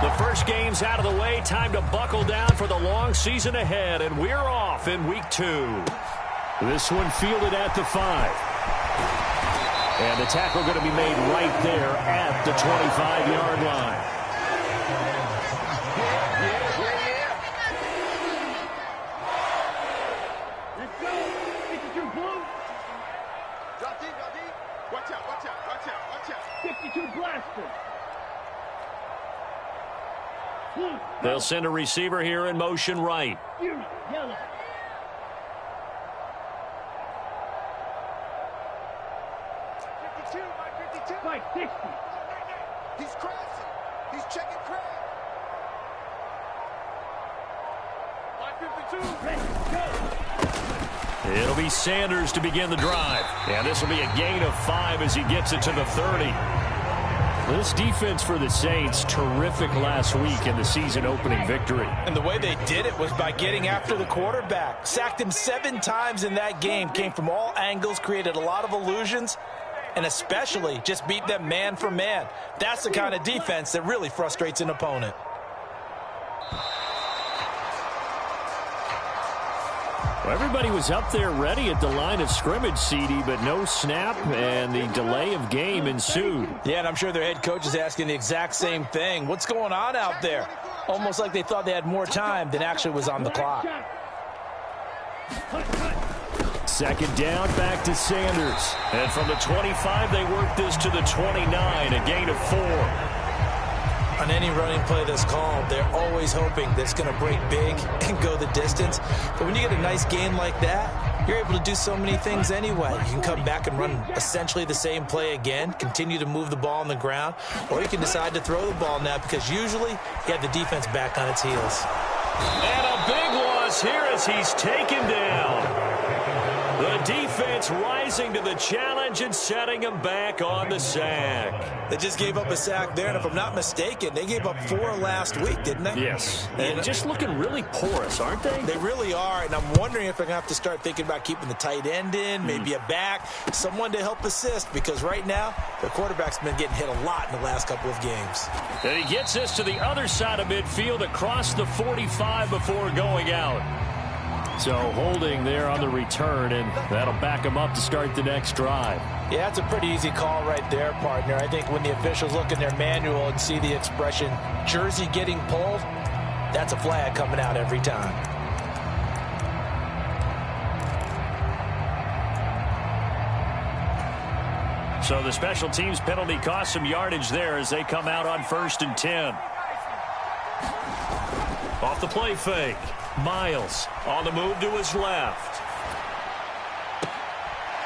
The first game's out of the way. Time to buckle down for the long season ahead, and we're off in week 2. This one fielded at the 5. And the tackle going to be made right there at the 25-yard line. Let's go. 52 blue. Watch out. 52 blaster. They'll send a receiver here in motion right. Yellow. Spike 60. He's crashing. He's checking crash. 52. Let's go. It'll be Sanders to begin the drive. And this will be a gain of 5 as he gets it to the 30. This defense for the Saints, terrific last week in the season-opening victory. And the way they did it was by getting after the quarterback. Sacked him 7 times in that game. Came from all angles, created a lot of illusions, and especially just beat them man for man. That's the kind of defense that really frustrates an opponent. Well, everybody was up there ready at the line of scrimmage, CD, but no snap, and the delay of game ensued. Yeah, and I'm sure their head coach is asking the exact same thing. What's going on out there? Almost like they thought they had more time than actually was on the clock. Second down, back to Sanders. And from the 25, they work this to the 29, a gain of 4. On any running play that's called, they're always hoping that it's going to break big and go the distance. But when you get a nice gain like that, you're able to do so many things anyway. You can come back and run essentially the same play again, continue to move the ball on the ground, or you can decide to throw the ball now because usually you have the defense back on its heels. And a big loss here as he's taken down. The defense rising to the challenge and setting him back on the sack. They just gave up a sack there, and if I'm not mistaken, they gave up 4 last week, didn't they? Yes. And just looking really porous, aren't they? They really are, and I'm wondering if they're going to have to start thinking about keeping the tight end in, maybe a back, someone to help assist, because right now, their quarterback's been getting hit a lot in the last couple of games. And he gets this to the other side of midfield across the 45 before going out. So holding there on the return, and that'll back him up to start the next drive. Yeah, that's a pretty easy call right there, partner. I think when the officials look in their manual and see the expression, jersey getting pulled, that's a flag coming out every time. So the special teams penalty cost some yardage there as they come out on 1st and 10. Off the play fake. Miles on the move to his left.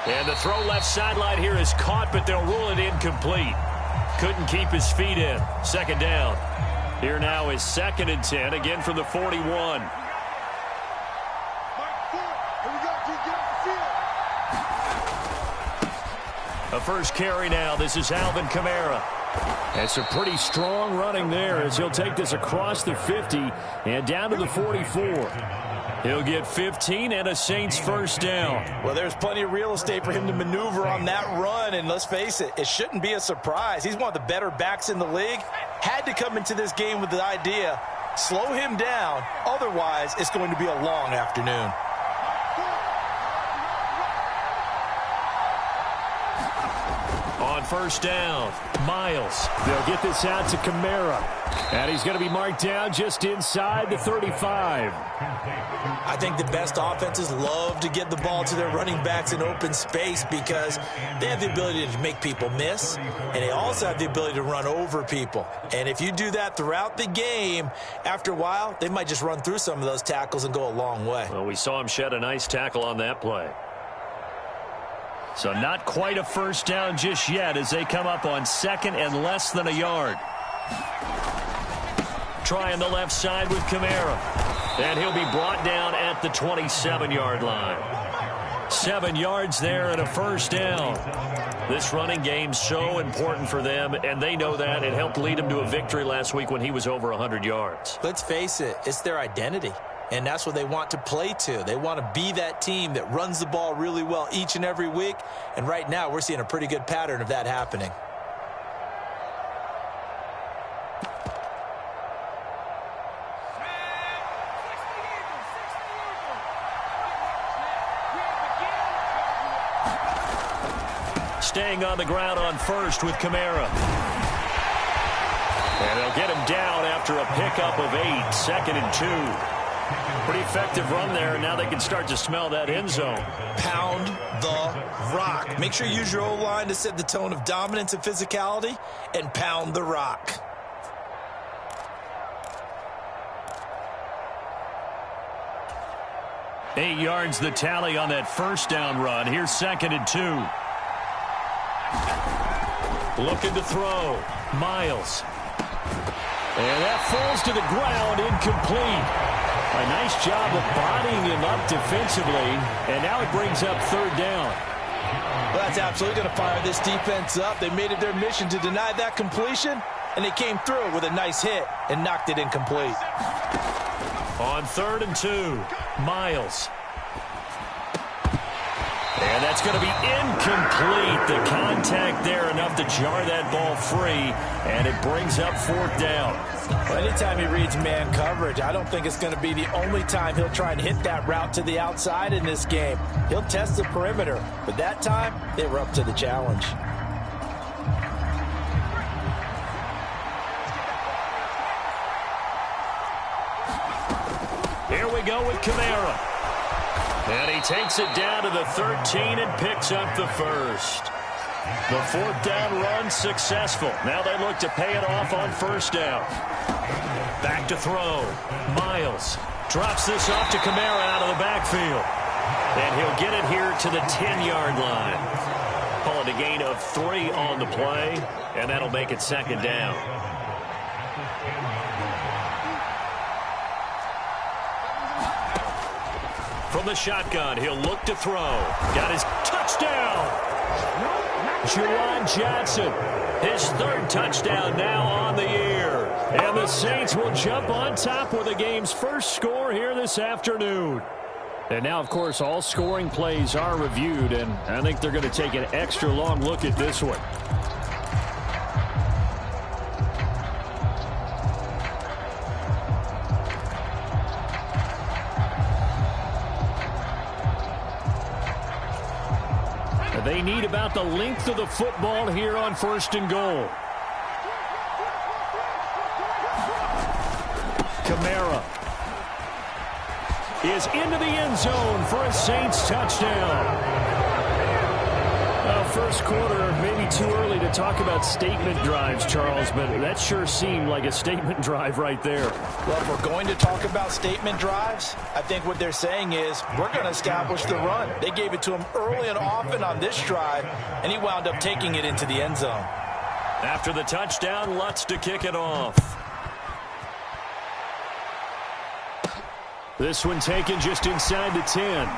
And the throw left sideline here is caught, but they'll rule it incomplete. Couldn't keep his feet in. Second down. Here now is 2nd and 10, again from the 41. A first carry now. This is Alvin Kamara. That's a pretty strong running there as he'll take this across the 50 and down to the 44. He'll get 15 and a Saints first down. Well, there's plenty of real estate for him to maneuver on that run, and let's face it, it shouldn't be a surprise. He's one of the better backs in the league. Had to come into this game with the idea, slow him down, otherwise it's going to be a long afternoon. On first down, Miles. They'll get this out to Kamara. And he's going to be marked down just inside the 35. I think the best offenses love to get the ball to their running backs in open space because they have the ability to make people miss, and they also have the ability to run over people. And if you do that throughout the game, after a while, they might just run through some of those tackles and go a long way. Well, we saw him shed a nice tackle on that play. So not quite a first down just yet as they come up on 2nd and less than a yard. Trying the left side with Kamara. And he'll be brought down at the 27-yard line. 7 yards there and a first down. This running game's so important for them, and they know that. It helped lead them to a victory last week when he was over 100 yards. Let's face it, it's their identity. And that's what they want to play to. They want to be that team that runs the ball really well each and every week. And right now, we're seeing a pretty good pattern of that happening. staying on the ground on first with Kamara. And they'll get him down after a pickup of 8, 2nd and 2. Pretty effective run there, and now they can start to smell that end zone. Pound the rock. Make sure you use your O-line to set the tone of dominance and physicality, and pound the rock. Eight yards the tally on that first down run. Here's 2nd and 2. Looking to throw. Miles. And that falls to the ground, incomplete. A nice job of bodying him up defensively, and now it brings up 3rd down. Well, that's absolutely going to fire this defense up. They made it their mission to deny that completion, and they came through with a nice hit and knocked it incomplete. On 3rd and 2, Miles. And that's going to be incomplete. The contact there enough to jar that ball free, and it brings up 4th down. Well, anytime he reads man coverage, I don't think it's going to be the only time he'll try and hit that route to the outside in this game. He'll test the perimeter, but that time they were up to the challenge. Here we go with Kamara. And he takes it down to the 13 and picks up the first. The 4th down run successful. Now they look to pay it off on 1st down. Back to throw. Miles drops this off to Kamara out of the backfield. And he'll get it here to the 10-yard line. Call it a gain of 3 on the play, and that'll make it 2nd down. From the shotgun, he'll look to throw. Got his touchdown. Juwan Johnson, his 3rd touchdown now on the year. And the Saints will jump on top with the game's first score here this afternoon. And now, of course, all scoring plays are reviewed, and I think they're going to take an extra long look at this one. They need about the length of the football here on 1st and goal. Kamara is into the end zone for a Saints touchdown. First quarter, maybe too early to talk about statement drives, Charles, but that sure seemed like a statement drive right there. Well, if we're going to talk about statement drives, I think what they're saying is we're going to establish the run. They gave it to him early and often on this drive, and he wound up taking it into the end zone. After the touchdown, Lutz to kick it off. This one taken just inside the 10.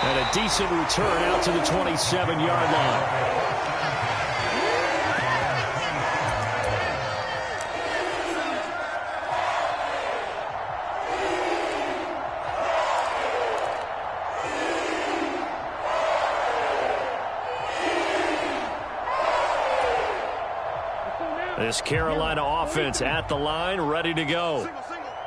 And a decent return out to the 27-yard line. This Carolina offense at the line, ready to go.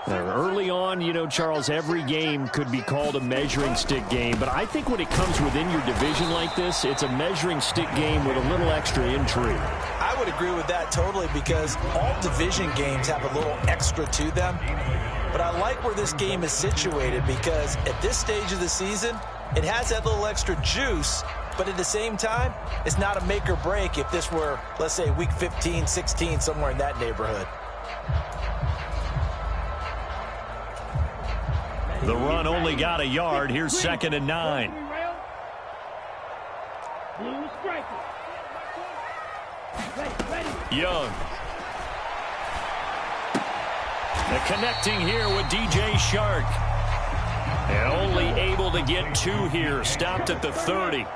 Early on, you know, Charles, every game could be called a measuring stick game, but I think when it comes within your division like this, it's a measuring stick game with a little extra intrigue. I would agree with that totally, because all division games have a little extra to them. But I like where this game is situated, because at this stage of the season, it has that little extra juice, but at the same time, it's not a make or break if this were, let's say, week 15, 16, somewhere in that neighborhood. The run only got a yard. Here's 2nd and 9. Young. The connecting here with DJ Shark. And only able to get 2 here. Stopped at the 30.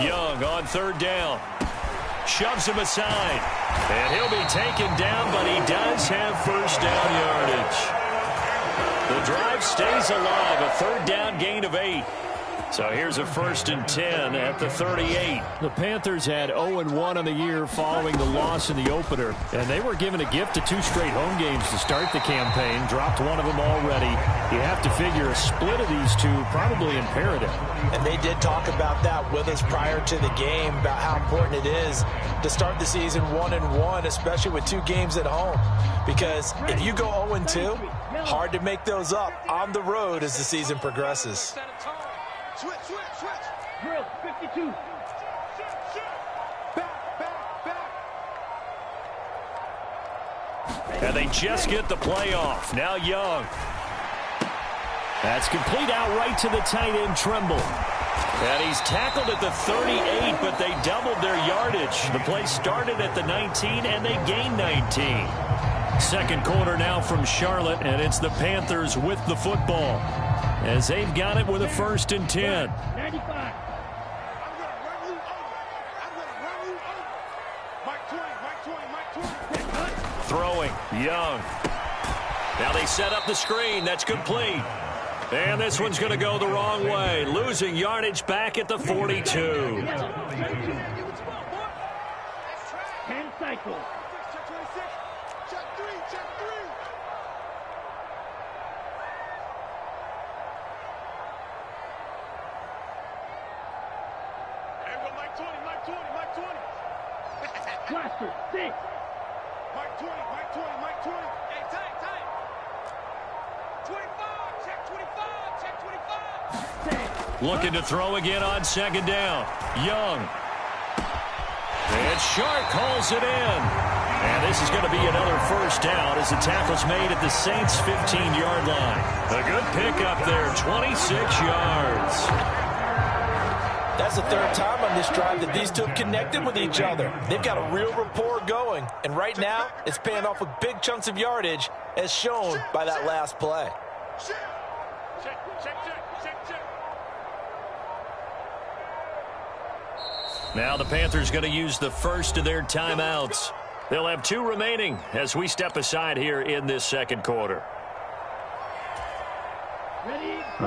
Young on 3rd down. Shoves him aside. And he'll be taken down, but he does have 1st down yardage. The drive stays alive. A 3rd down gain of 8. So here's a 1st and 10 at the 38. The Panthers had 0-1 on the year following the loss in the opener, and they were given a gift of 2 straight home games to start the campaign. Dropped one of them already. You have to figure a split of these two probably imperative. And they did talk about that with us prior to the game, about how important it is to start the season 1-1, especially with 2 games at home. Because if you go 0-2, hard to make those up on the road as the season progresses. Switch. Drill, 52. Back. And they just get the playoff. Now Young. That's complete out right to the tight end, Trimble. And he's tackled at the 38, but they doubled their yardage. The play started at the 19, and they gained 19. Second quarter now from Charlotte, and it's the Panthers with the football, as they've got it with a 1st and 10. 95. Throwing, Young. Now they set up the screen. That's complete. And this one's going to go the wrong way. Losing yardage back at the 42. 10 cycles. Check three. Hey, well, Mike 20. Blaster, 6. Mike 20. Hey, tight. 25, check 25. Looking to throw again on 2nd down. Young. And Shark calls it in. And this is going to be another 1st down as the tackle's made at the Saints' 15-yard line. A good pickup there, 26 yards. That's the 3rd time on this drive that these two have connected with each other. They've got a real rapport going. And right now, it's paying off with big chunks of yardage, as shown by that last play. Check. Now the Panthers going to use the first of their timeouts. They'll have 2 remaining as we step aside here in this 2nd quarter.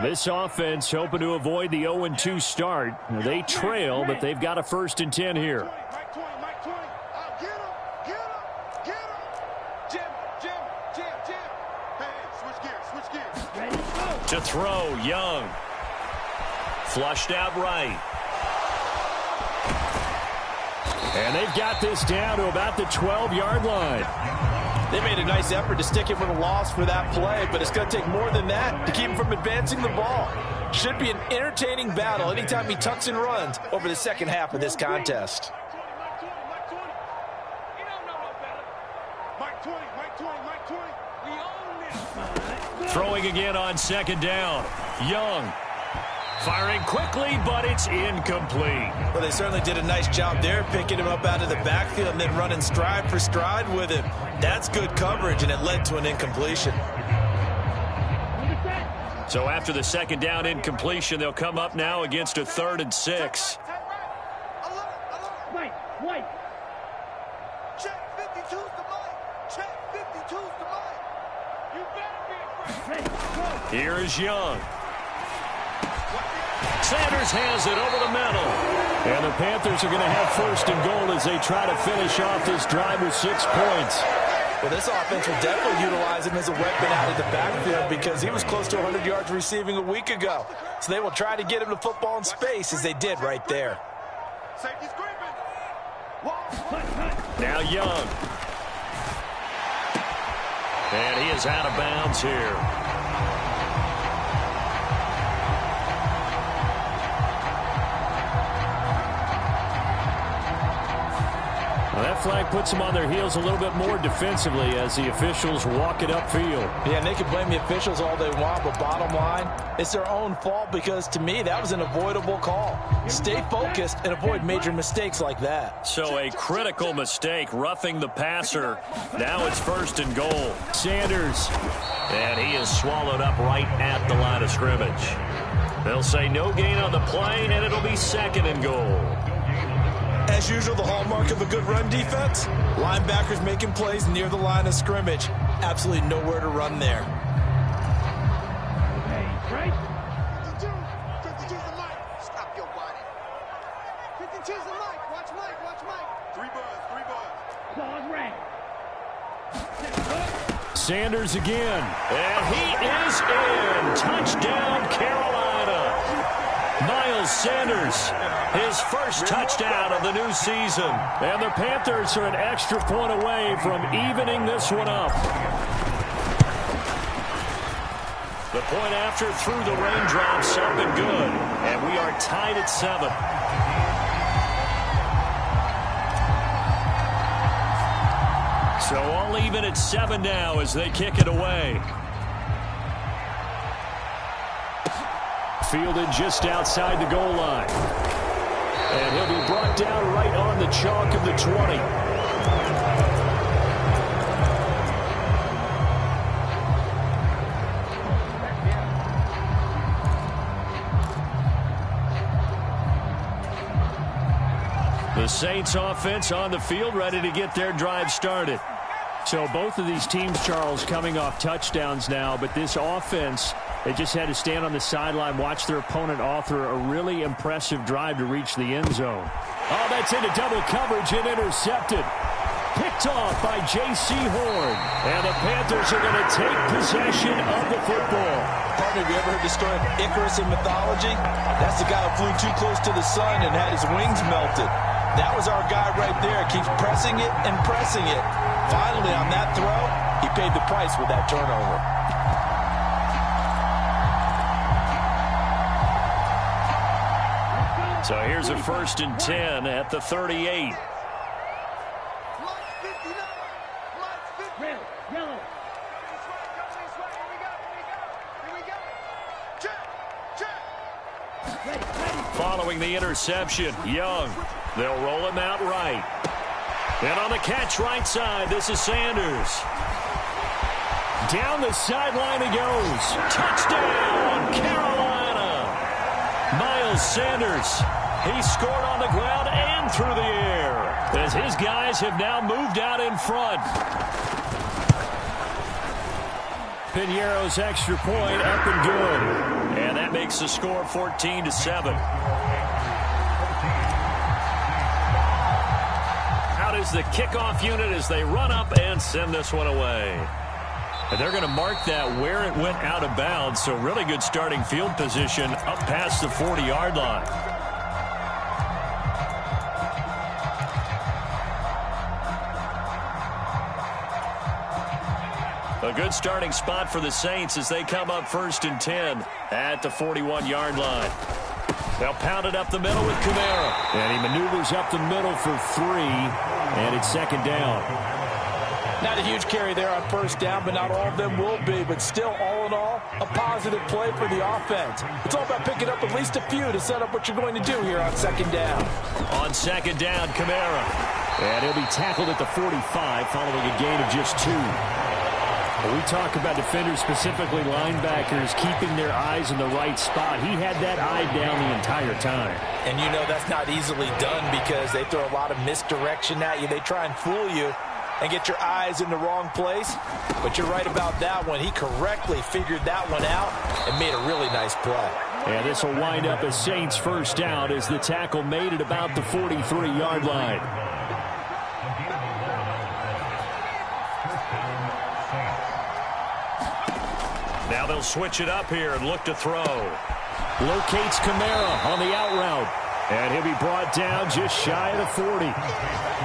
This offense hoping to avoid the 0-2 start. They trail, but they've got a 1st and 10 here. Mike 20. I'll get him. Jim. Hey, switch gears. Ready, go. To throw, Young. Flushed out right. And they've got this down to about the 12-yard line. They made a nice effort to stick him with a loss for that play, but it's going to take more than that to keep him from advancing the ball. Should be an entertaining battle anytime he tucks and runs over the second half of this contest. Mike 20. We own this. Throwing again on 2nd down. Young. Firing quickly, but it's incomplete. Well, they certainly did a nice job there, picking him up out of the backfield and then running stride for stride with him. That's good coverage, and it led to an incompletion. So after the 2nd down incompletion, they'll come up now against a 3rd and 6. White. Check 52's the Mike. You better be afraid. Ready, go. Here is Young. Sanders has it over the middle. And the Panthers are going to have 1st and goal as they try to finish off this drive with 6 points. Well, this offense will definitely utilize him as a weapon out of the backfield because he was close to 100 yards receiving a week ago. So they will try to get him the football in space as they did right there. Safety's creeping. Now Young. And he is out of bounds here. Well, that flag puts them on their heels a little bit more defensively as the officials walk it upfield. Yeah, and they can blame the officials all they want, but bottom line, it's their own fault because, to me, that was an avoidable call. Stay focused and avoid major mistakes like that. So a critical mistake, roughing the passer. Now it's 1st and goal. Sanders. And he is swallowed up right at the line of scrimmage. They'll say no gain on the play, and it'll be 2nd and goal. As usual, the hallmark of a good run defense, linebackers making plays near the line of scrimmage. Absolutely nowhere to run there. Right. 52's the Mike. Cheers to Mike. Watch Mike. Watch Mike. 3 buzz. 3 buzz. Claws right. Sanders again. And he is in. Touchdown, Carolina. Miles Sanders, his first touchdown of the new season. And the Panthers are an extra point away from evening this one up. The point after through the raindrops up and good. And we are tied at 7. So all even at 7 now as they kick it away. Fielded just outside the goal line. And he'll be brought down right on the chalk of the 20. The Saints offense on the field, ready to get their drive started. So both of these teams, Charles, coming off touchdowns now, but this offense, they just had to stand on the sideline, watch their opponent author a really impressive drive to reach the end zone. Oh, that's into double coverage and intercepted. Picked off by J.C. Horn. And the Panthers are going to take possession of the football. Partner, have you ever heard the story of Icarus in mythology? That's the guy who flew too close to the sun and had his wings melted. That was our guy right there. Keeps pressing it and pressing it. Finally, on that throw, he paid the price with that turnover. So here's a 1st and 10 at the 38. Red, yellow. Following the interception, Young. They'll roll him out right. And on the catch right side, this is Sanders. Down the sideline he goes. Touchdown, Carolina. Miles Sanders. He scored on the ground and through the air as his guys have now moved out in front. Piñeiro's extra point up and good. And that makes the score 14-7. Out is the kickoff unit as they run up and send this one away. And they're going to mark that where it went out of bounds. So really good starting field position up past the 40-yard line. A good starting spot for the Saints as they come up 1st and 10 at the 41-yard line. They'll pound it up the middle with Kamara. And he maneuvers up the middle for 3. And it's 2nd down. Not a huge carry there on 1st down, but not all of them will be. But still, all in all, a positive play for the offense. It's all about picking up at least a few to set up what you're going to do here on 2nd down. On 2nd down, Kamara. And he'll be tackled at the 45 following a gain of just 2. We talk about defenders, specifically linebackers, keeping their eyes in the right spot. He had that eye down the entire time. And you know that's not easily done because they throw a lot of misdirection at you. They try and fool you and get your eyes in the wrong place. But you're right about that one. He correctly figured that one out and made a really nice play. And this will wind up as Saints 1st down as the tackle made at about the 43-yard line. Now they'll switch it up here and look to throw. Locates Kamara on the out route. And he'll be brought down just shy of the 40.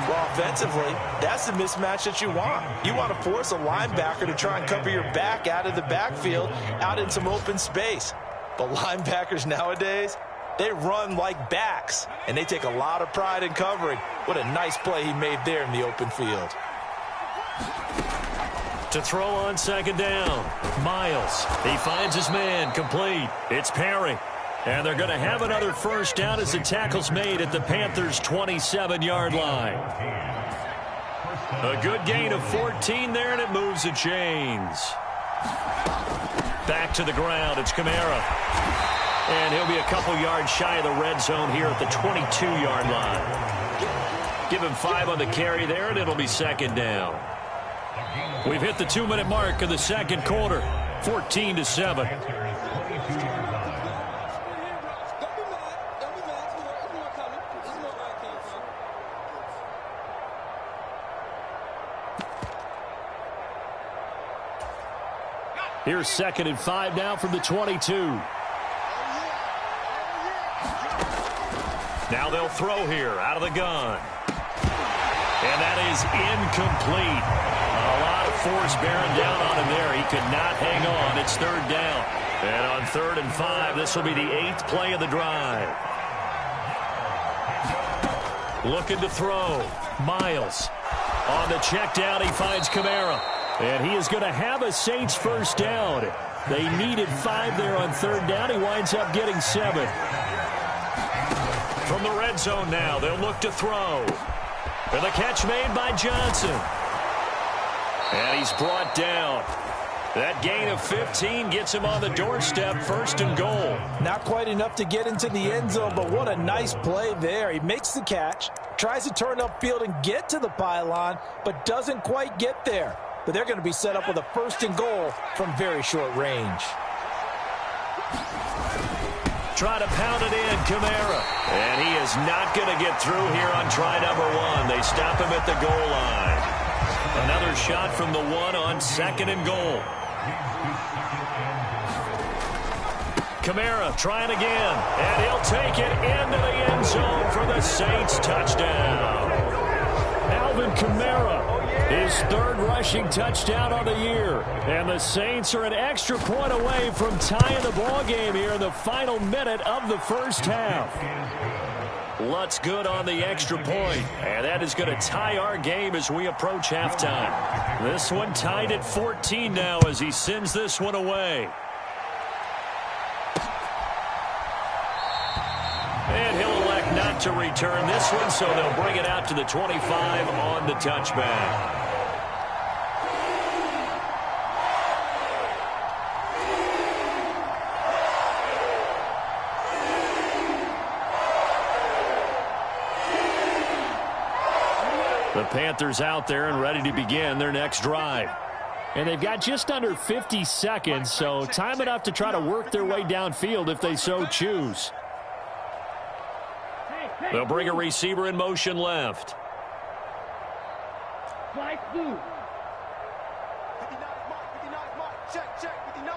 Well, offensively, that's the mismatch that you want. You want to force a linebacker to try and cover your back out of the backfield, out in some open space. But linebackers nowadays, they run like backs, and they take a lot of pride in covering. What a nice play he made there in the open field. To throw on 2nd down, Miles. He finds his man, complete. It's Perry. And they're going to have another 1st down as the tackle's made at the Panthers' 27-yard line. A good gain of 14 there, and it moves the chains. Back to the ground, it's Kamara. And he'll be a couple yards shy of the red zone here at the 22-yard line. Give him 5 on the carry there, and it'll be 2nd down. We've hit the 2-minute mark of the 2nd quarter, 14-7. Here's 2nd and 5 now from the 22. Now they'll throw here out of the gun. And that is incomplete. A lot of force bearing down on him there. He could not hang on. It's 3rd down. And on 3rd and 5, this will be the 8th play of the drive. Looking to throw. Miles. On the check down, he finds Kamara. And he is going to have a Saints first down. They needed 5 there on 3rd down. He winds up getting 7. From the red zone now, they'll look to throw. And the catch made by Johnson. And he's brought down. That gain of 15 gets him on the doorstep, 1st and goal. Not quite enough to get into the end zone, but what a nice play there. He makes the catch, tries to turn upfield and get to the pylon, but doesn't quite get there. But they're going to be set up with a 1st and goal from very short range. Try to pound it in, Kamara. And he is not going to get through here on try number 1. They stop him at the goal line. Another shot from the 1 on 2nd and goal. Kamara trying again, and he'll take it into the end zone for the Saints touchdown. Alvin Kamara, his 3rd rushing touchdown on the year. And the Saints are an extra point away from tying the ball game here in the final minute of the first half. Lutz good on the extra point, and that is going to tie our game as we approach halftime. This one tied at 14 now as he sends this one away. And he'll elect not to return this one, so they'll bring it out to the 25 on the touchback. The Panthers out there and ready to begin their next drive. And they've got just under 50 seconds, so time enough to try to work their way downfield if they so choose. They'll bring a receiver in motion left. Fly blue. 59 mark. Check, 59.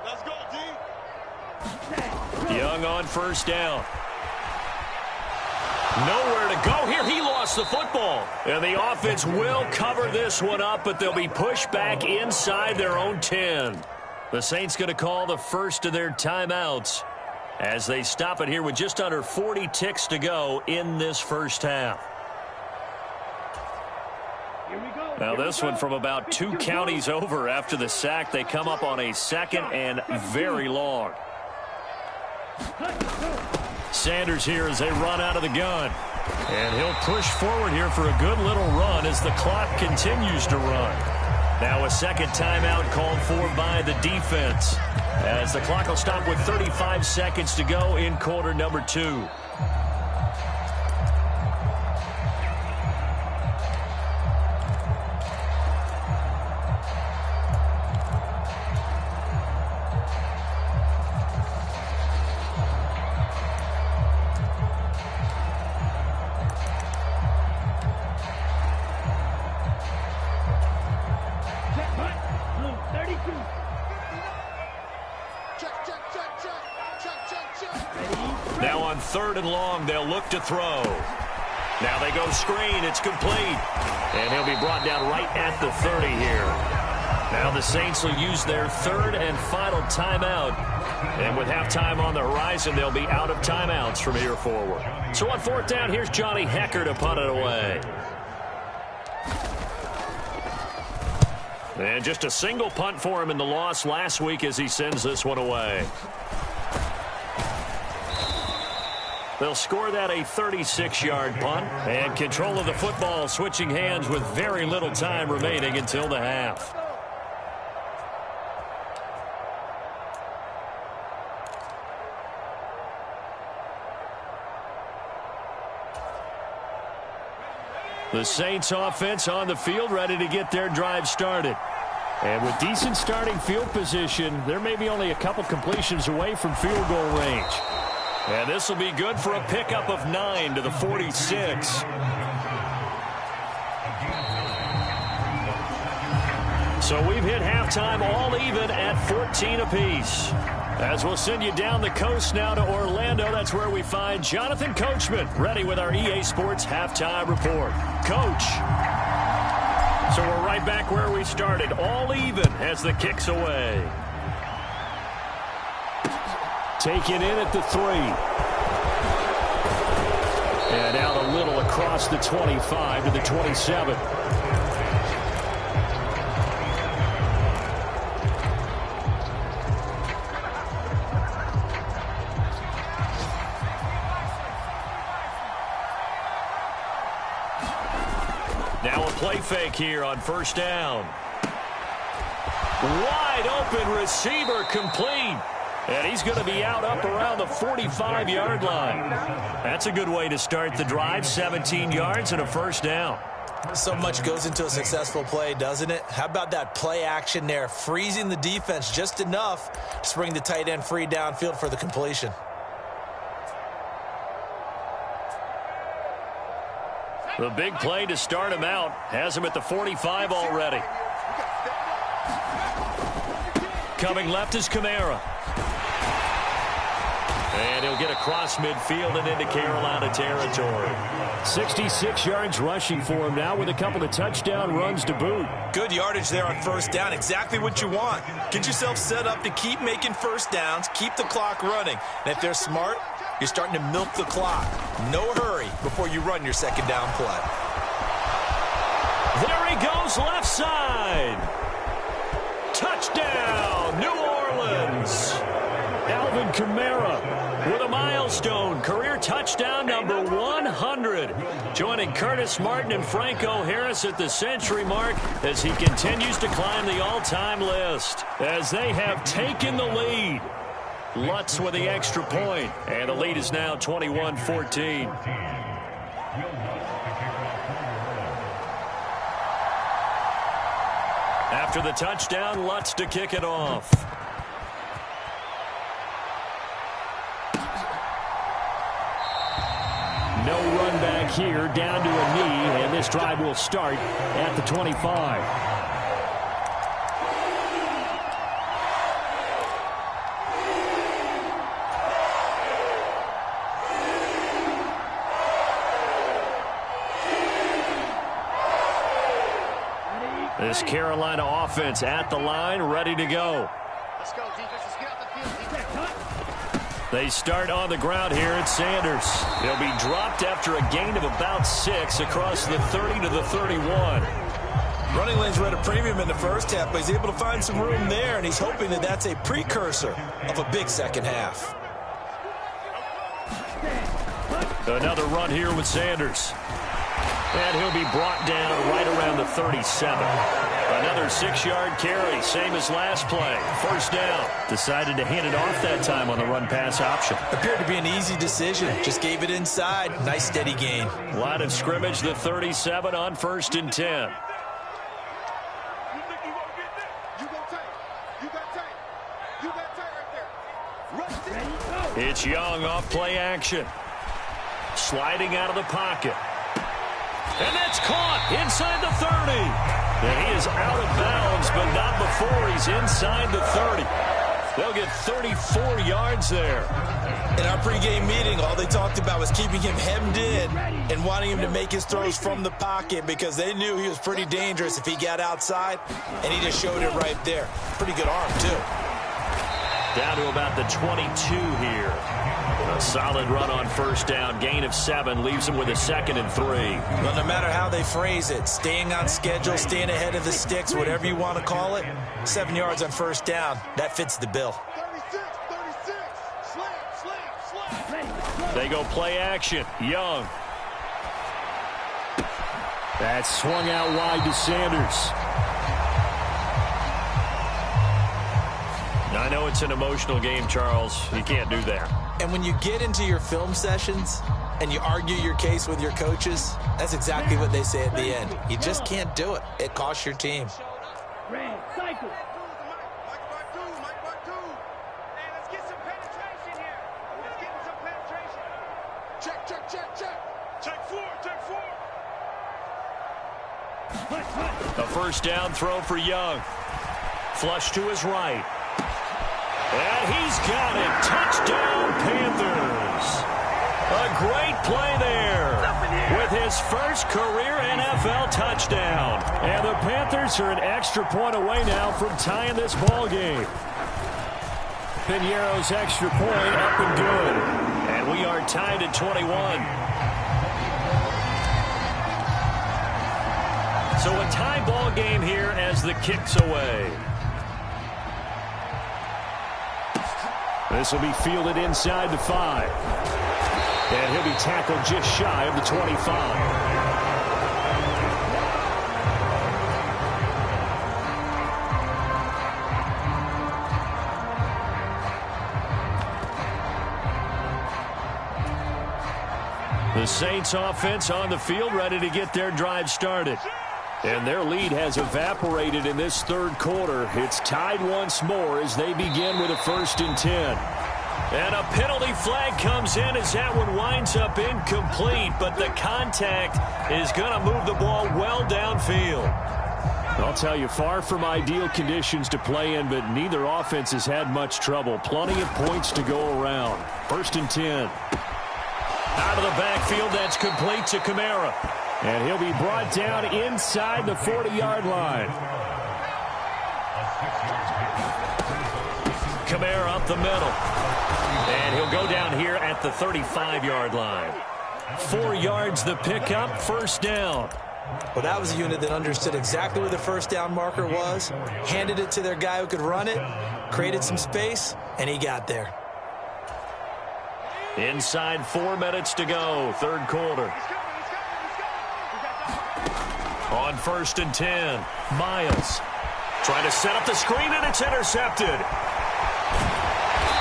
Let's go, D. Young on 1st down. Nowhere to go here. He lost the football. And the offense will cover this one up, but they'll be pushed back inside their own 10. The Saints going to call the first of their timeouts as they stop it here with just under 40 ticks to go in this first half. Here we go. Now this one from about 2 counties over after the sack. They come up on a 2nd and very long. Sanders here as they run out of the gun. And he'll push forward here for a good little run as the clock continues to run. Now a 2nd timeout called for by the defense, as the clock will stop with 35 seconds to go in quarter number 2. Now on 3rd and long, they'll look to throw. Now they go screen. It's complete. And he'll be brought down right at the 30 here. Now the Saints will use their 3rd and final timeout. And with halftime on the horizon, they'll be out of timeouts from here forward. So on 4th down, here's Johnny Hecker to punt it away. And just a single punt for him in the loss last week as he sends this one away. They'll score that a 36-yard punt, and control of the football switching hands with very little time remaining until the half. The Saints offense on the field ready to get their drive started. And with decent starting field position, they're maybe only a couple completions away from field goal range. And this will be good for a pickup of 9 to the 46. So we've hit halftime all even at 14 apiece. As we'll send you down the coast now to Orlando, that's where we find Jonathan Coachman ready with our EA Sports halftime report. Coach. So we're right back where we started, all even as the kick's away. Taken in at the 3. And out a little across the 25 to the 27. Now a play fake here on first down. Wide open receiver complete. And he's going to be out up around the 45-yard line. That's a good way to start the drive. 17 yards and a first down. So much goes into a successful play, doesn't it? How about that play action there? Freezing the defense just enough to bring the tight end free downfield for the completion. The big play to start him out has him at the 45 already. Coming left is Kamara. And he'll get across midfield and into Carolina territory. 66 yards rushing for him now with a couple of touchdown runs to boot. Good yardage there on first down. Exactly what you want. Get yourself set up to keep making first downs, keep the clock running. And if they're smart, you're starting to milk the clock. No hurry before you run your second down play. There he goes, left side. Touchdown, New Orleans. Alvin Kamara with a milestone career touchdown number 100. Joining Curtis Martin and Franco Harris at the century mark as he continues to climb the all-time list. As they have taken the lead. Lutz with the extra point, and the lead is now 21-14. After the touchdown, Lutz to kick it off. No run back here, down to a knee, and this drive will start at the 25. This Carolina offense at the line, ready to go. Let's go, defense. Let's get out the field. They start on the ground here at Sanders. He'll be dropped after a gain of about 6 across the 30 to the 31. Running lanes were at a premium in the first half, but he's able to find some room there, and he's hoping that that's a precursor of a big second half. Another run here with Sanders. And he'll be brought down right around the 37. Another 6-yard carry, same as last play. First down. Decided to hand it off that time on the run-pass option. Appeared to be an easy decision. Just gave it inside. Nice steady gain. Line of scrimmage, the 37 on 1st and 10. It's Young off play action. Sliding out of the pocket. And that's caught inside the 30. And he is out of bounds, but not before he's inside the 30. They'll get 34 yards there. In our pregame meeting, all they talked about was keeping him hemmed in and wanting him to make his throws from the pocket because they knew he was pretty dangerous if he got outside, and he just showed it right there. Pretty good arm, too. Down to about the 22 here. A solid run on first down. Gain of 7 leaves him with a 2nd and 3. Well, no matter how they phrase it, staying on schedule, staying ahead of the sticks, whatever you want to call it, 7 yards on first down, that fits the bill. 36, 36, slam. They go play action. Young. That's swung out wide to Sanders. Now, I know it's an emotional game, Charles. You can't do that. And when you get into your film sessions and you argue your case with your coaches, that's exactly what they say at the end. You just can't do it. It costs your team. Red, cycle. Check. Touchdown. A first down throw for Young. Flush to his right. And he's got it. Touchdown, Panthers. A great play there with his first career NFL touchdown. And the Panthers are an extra point away now from tying this ball game. Piñeiro's extra point up and good. And we are tied at 21. So a tie ball game here as the kick's away. This will be fielded inside the 5. And he'll be tackled just shy of the 25. The Saints offense on the field ready to get their drive started. And their lead has evaporated in this third quarter. It's tied once more as they begin with a 1st and 10. And a penalty flag comes in as that one winds up incomplete, but the contact is going to move the ball well downfield. I'll tell you, far from ideal conditions to play in, but neither offense has had much trouble. Plenty of points to go around. 1st and 10. Out of the backfield, that's complete to Kamara. And he'll be brought down inside the 40-yard line. Kamara up the middle. And he'll go down here at the 35-yard line. 4 yards the pickup, 1st down. Well, that was a unit that understood exactly where the 1st down marker was, handed it to their guy who could run it, created some space, and he got there. Inside 4 minutes to go, 3rd quarter. On 1st and 10, Miles trying to set up the screen, and it's intercepted.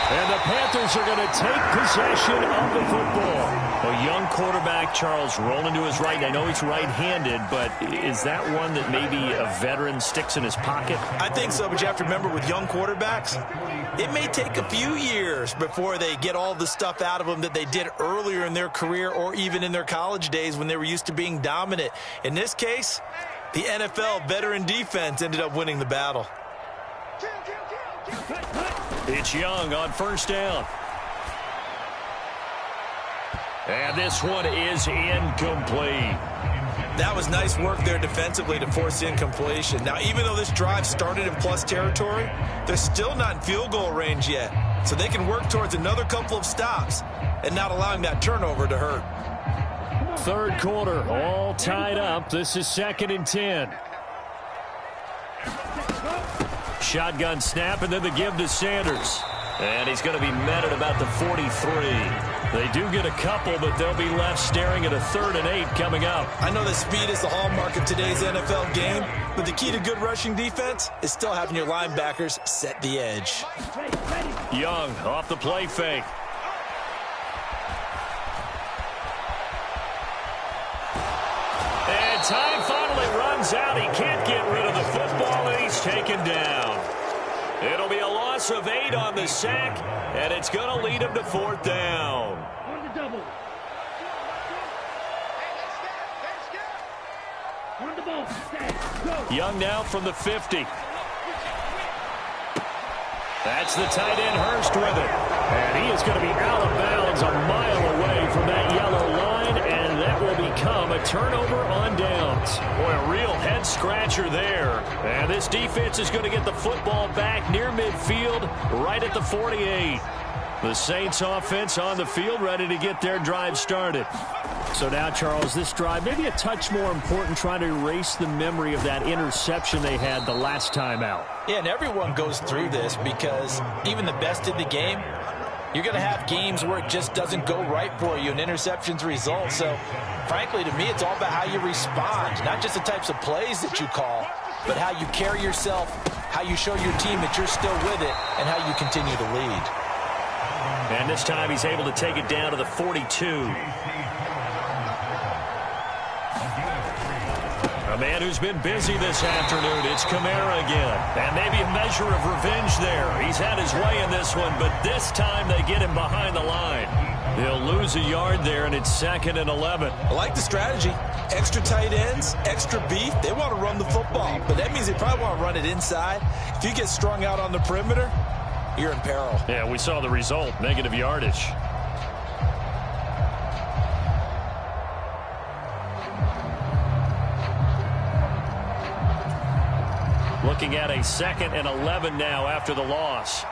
And the Panthers are going to take possession of the football. A young quarterback, Charles, rolling to his right. I know he's right-handed, but is that one that maybe a veteran sticks in his pocket? I think so, but you have to remember with young quarterbacks, it may take a few years before they get all the stuff out of them that they did earlier in their career or even in their college days when they were used to being dominant. In this case, the NFL veteran defense ended up winning the battle. It's Young on 1st down. And this one is incomplete. That was nice work there defensively to force incompletion. Now, even though this drive started in plus territory, they're still not in field goal range yet. So they can work towards another couple of stops and not allowing that turnover to hurt. 3rd quarter, all tied up. This is 2nd and 10. Shotgun snap, and then the give to Sanders. And he's going to be met at about the 43. They do get a couple, but they'll be left staring at a 3rd and 8 coming up. I know that speed is the hallmark of today's NFL game, but the key to good rushing defense is still having your linebackers set the edge. Young off the play fake. And time finally runs out. He can't get rid of the football, and he's taken down. It'll be a loss of 8 on the sack, and it's going to lead him to 4th down. On the double. On the ball. Go. Young now from the 50. That's the tight end Hurst with it. And he is going to be out of bounds a mile away from that yellow line, and that will become a turnover on downs. Boy, a real head-scratcher there. And this defense is going to get the football back near midfield, right at the 48. The Saints offense on the field ready to get their drive started. So now, Charles, this drive maybe a touch more important, trying to erase the memory of that interception they had the last time out. Yeah, and everyone goes through this because even the best in the game, you're going to have games where it just doesn't go right for you and interceptions result. So, frankly, to me, it's all about how you respond, not just the types of plays that you call, but how you carry yourself, how you show your team that you're still with it, and how you continue to lead. And this time he's able to take it down to the 42. A A man who's been busy this afternoon. It's Kamara again. And maybe a measure of revenge there. He's had his way in this one, but this time they get him behind the line. He'll lose a yard there, and it's 2nd and 11. I like the strategy. Extra tight ends, extra beef. They want to run the football, but that means they probably want to run it inside. If you get strung out on the perimeter, you're in peril. Yeah, we saw the result, negative yardage. Looking at a 2nd and 11 now after the loss.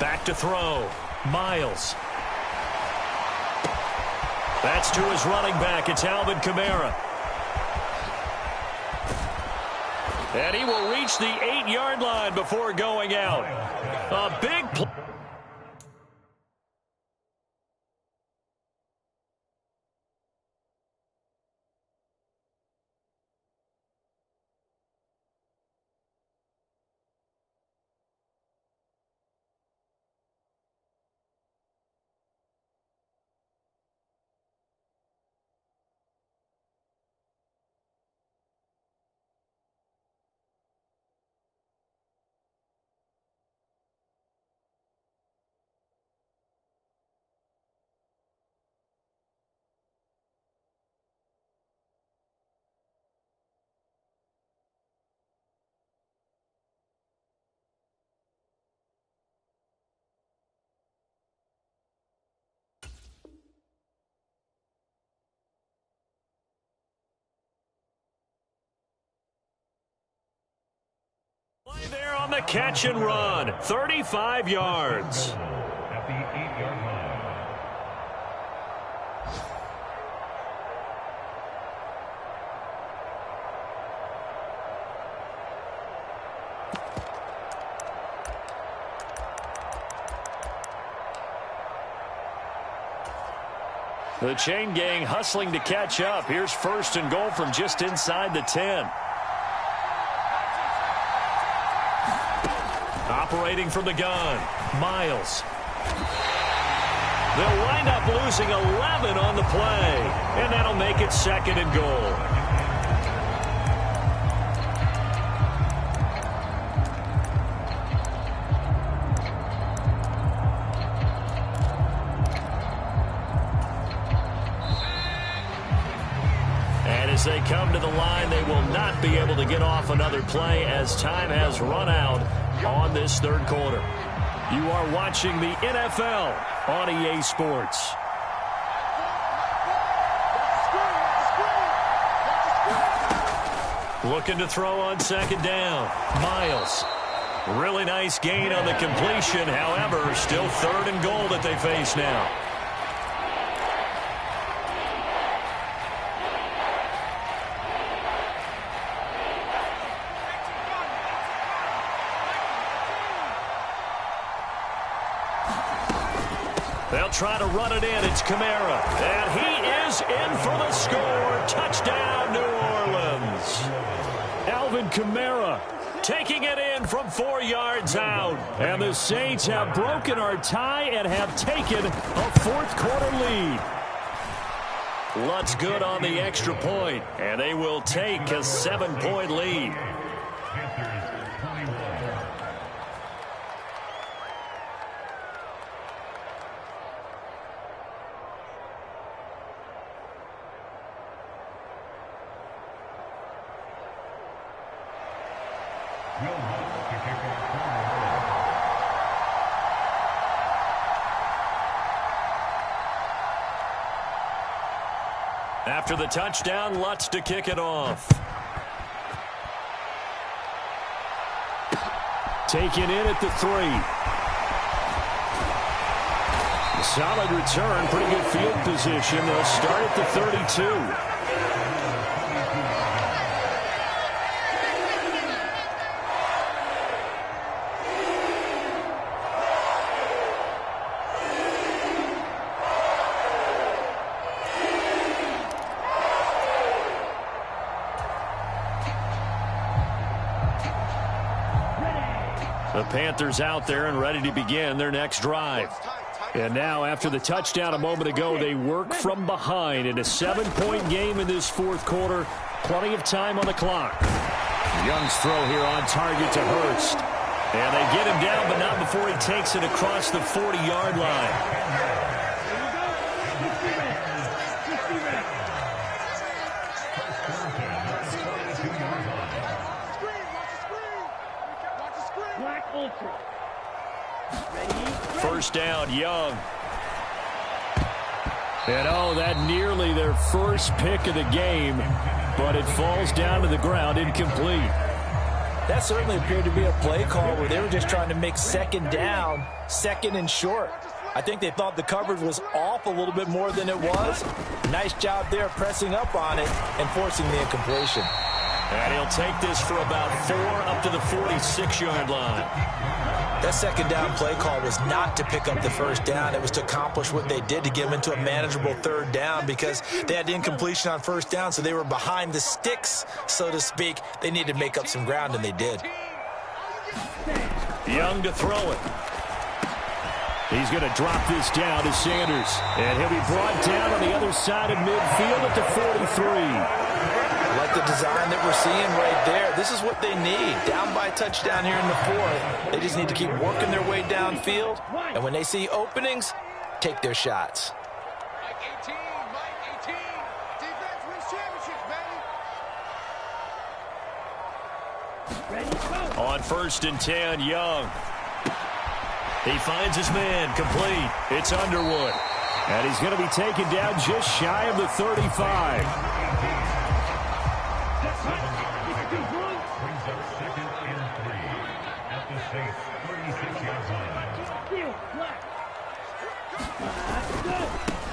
Back to throw. Miles. That's to his running back. It's Alvin Kamara. And he will reach the 8-yard line before going out. A big play. Play there on the catch and run. 35 yards. At the 8-yard line. The chain gang hustling to catch up. Here's 1st and goal from just inside the 10. Operating from the gun, Miles. They'll wind up losing 11 on the play, and that'll make it 2nd and goal. And as they come to the line, they will not be able to get off another play as time has run out on this 3rd quarter. You are watching the NFL on EA Sports. Looking to throw on 2nd down. Miles. Really nice gain on the completion. However, still 3rd and goal that they face now. They'll try to run it in. It's Kamara. And he is in for the score. Touchdown, New Orleans. Alvin Kamara taking it in from 4 yards out. And the Saints have broken our tie and have taken a 4th quarter lead. Lutz good on the extra point, and they will take a 7-point lead. After the touchdown, Lutz to kick it off. Taken in at the 3. Solid return, pretty good field position. They'll start at the 32. The Panthers out there and ready to begin their next drive. And now, after the touchdown a moment ago, they work from behind in a 7-point game in this fourth quarter. Plenty of time on the clock. Young's throw here on target to Hurst. And they get him down, but not before he takes it across the 40-yard line. First down, Young. And oh, that nearly their first pick of the game, but it falls down to the ground incomplete. That certainly appeared to be a play call where they were just trying to make second down, second and short. I think they thought the coverage was off a little bit more than it was. Nice job there pressing up on it and forcing the incompletion. And he'll take this for about 4 up to the 46-yard line. That second down play call was not to pick up the first down. It was to accomplish what they did, to get them into a manageable third down, because they had incompletion on first down, so they were behind the sticks, so to speak. They needed to make up some ground, and they did. Young to throw it. He's going to drop this down to Sanders. And he'll be brought down on the other side of midfield at the 43. Like the design that we're seeing right there. This is what they need. Down by a touchdown here in the fourth. They just need to keep working their way downfield. And when they see openings, take their shots. Mike 18, Mike 18. Defense wins championships, baby. On 1st and 10, Young. He finds his man, complete. It's Underwood. And he's going to be taken down just shy of the 35.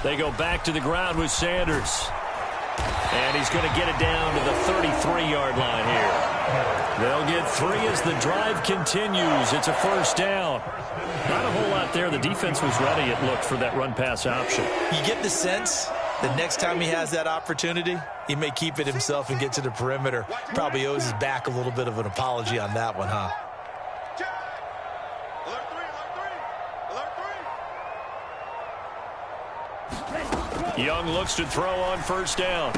They go back to the ground with Sanders. And he's going to get it down to the 33-yard line here. They'll get 3 as the drive continues. It's a first down. Not a whole lot there. The defense was ready, it looked, for that run-pass option. You get the sense that next time he has that opportunity, he may keep it himself and get to the perimeter. Probably owes his back a little bit of an apology on that one, huh? Young looks to throw on first down.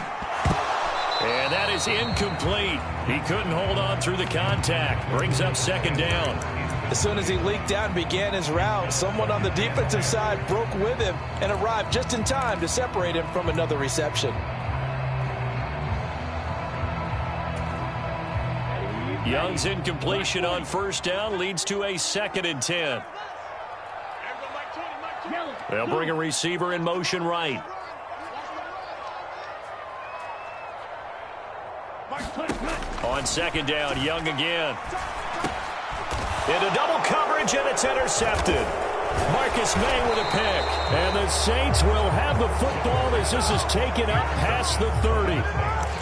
And that is incomplete. He couldn't hold on through the contact. Brings up second down. As soon as he leaked out and began his route, someone on the defensive side broke with him and arrived just in time to separate him from another reception. Young's incompletion on first down leads to a 2nd and 10. They'll bring a receiver in motion right. On second down, Young again. Into double coverage, and it's intercepted. Marcus May with a pick. And the Saints will have the football as this is taken up past the 30.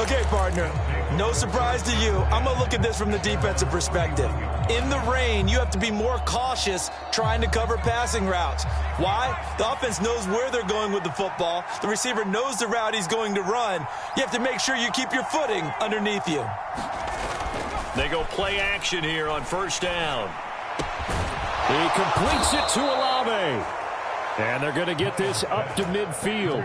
Okay, partner, no surprise to you. I'm going to look at this from the defensive perspective. In the rain, you have to be more cautious trying to cover passing routes. Why? The offense knows where they're going with the football. The receiver knows the route he's going to run. You have to make sure you keep your footing underneath you. They go play action here on first down. He completes it to Olave. And they're going to get this up to midfield.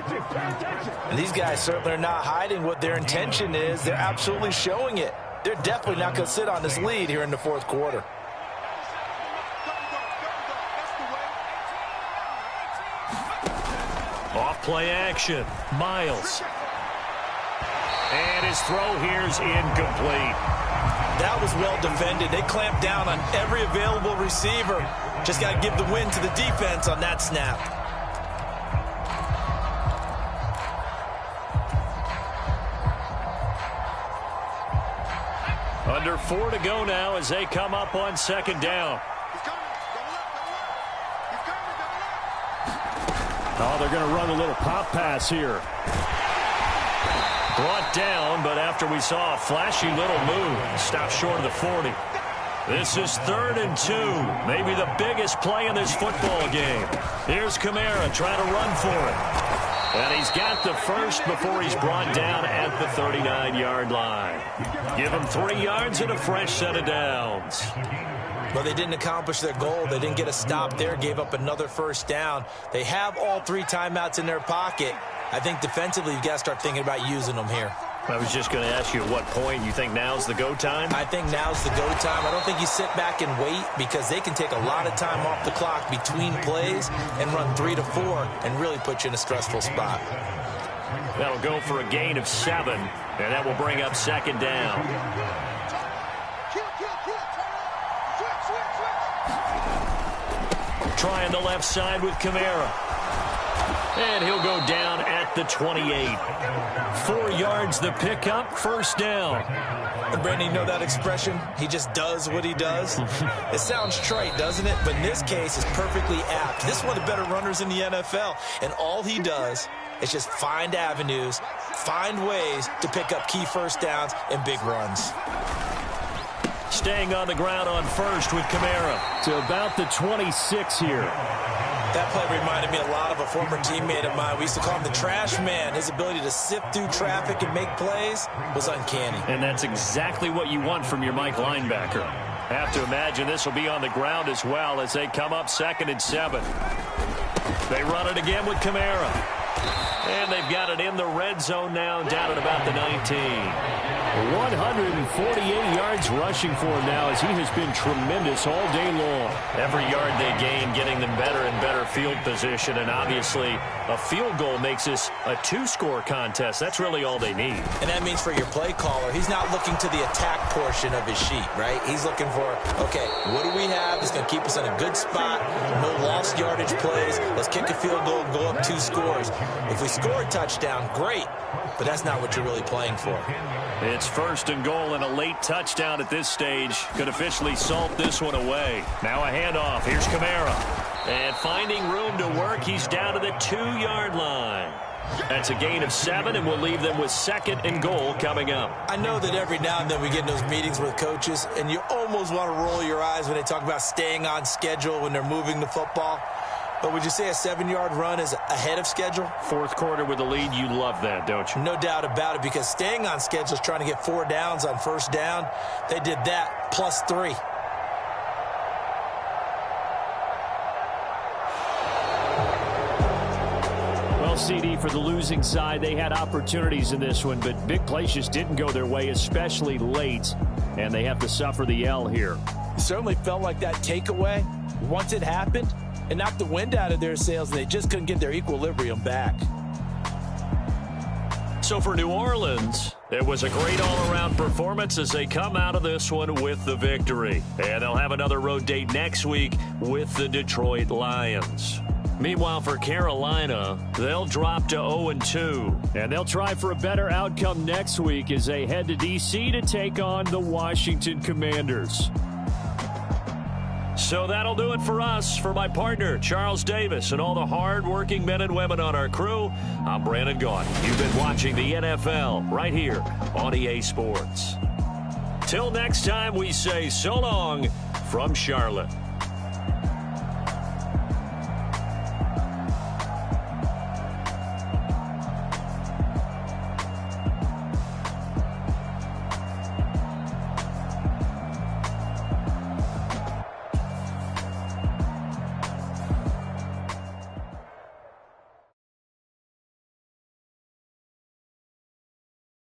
And these guys certainly are not hiding what their intention is. They're absolutely showing it. They're definitely not going to sit on this lead here in the fourth quarter. Off play action. Miles. And his throw here's incomplete. That was well defended. They clamped down on every available receiver. Just got to give the win to the defense on that snap. Under 4 to go now as they come up on second down. Oh, they're going to run a little pop pass here. Brought down, but after we saw a flashy little move, stopped short of the 40. This is 3rd and 2. Maybe the biggest play in this football game. Here's Kamara trying to run for it. And he's got the first before he's brought down at the 39-yard line. Give him 3 yards and a fresh set of downs. Well, they didn't accomplish their goal. They didn't get a stop there, gave up another first down. They have all 3 timeouts in their pocket. I think defensively you've got to start thinking about using them here. I was just going to ask you at what point you think now's the go time? I think now's the go time. I don't think you sit back and wait because they can take a lot of time off the clock between plays and run 3 to 4 and really put you in a stressful spot. That'll go for a gain of 7, and that will bring up second down. Trying the left side with Kamara. And he'll go down at the 28. 4 yards the pickup, first down. And Brandon, you know that expression? He just does what he does. It sounds trite, doesn't it? But in this case, it's perfectly apt. This is one of the better runners in the NFL. And all he does is just find avenues, find ways to pick up key first downs and big runs. Staying on the ground on first with Kamara. To about the 26 here. That play reminded me a lot of a former teammate of mine. We used to call him the trash man. His ability to sift through traffic and make plays was uncanny. And that's exactly what you want from your Mike linebacker. Have to imagine this will be on the ground as well as they come up 2nd and 7. They run it again with Kamara. And they've got it in the red zone now, down at about the 19. 148 yards rushing for him now as he has been tremendous all day long. Every yard they gain getting them better and better field position, and obviously a field goal makes this a 2-score contest. That's really all they need. And that means for your play caller, he's not looking to the attack portion of his sheet, right? He's looking for, okay, what do we have that's going to keep us in a good spot? No lost yardage plays. Let's kick a field goal and go up 2 scores. If we score a touchdown, great, but that's not what you're really playing for. It's 1st and goal and a late touchdown at this stage. Could officially salt this one away. Now a handoff. Here's Kamara. And finding room to work, he's down to the 2-yard line. That's a gain of 7, and we'll leave them with 2nd and goal coming up. I know that every now and then we get in those meetings with coaches, and you almost want to roll your eyes when they talk about staying on schedule when they're moving the football. But would you say a 7-yard run is ahead of schedule? 4th quarter with the lead, you love that, don't you? No doubt about it, because staying on schedule is trying to get 4 downs on first down. They did that plus 3. Well, CD, for the losing side, they had opportunities in this one, but big plays just didn't go their way, especially late, and they have to suffer the L here. It certainly felt like that takeaway, once it happened, it knocked the wind out of their sails, and they just couldn't get their equilibrium back. So for New Orleans, it was a great all-around performance as they come out of this one with the victory. And they'll have another road date next week with the Detroit Lions. Meanwhile, for Carolina, they'll drop to 0-2. And they'll try for a better outcome next week as they head to D.C. to take on the Washington Commanders. So that'll do it for us. For my partner, Charles Davis, and all the hard-working men and women on our crew, I'm Brandon Gaudin. You've been watching the NFL right here on EA Sports. Till next time, we say so long from Charlotte.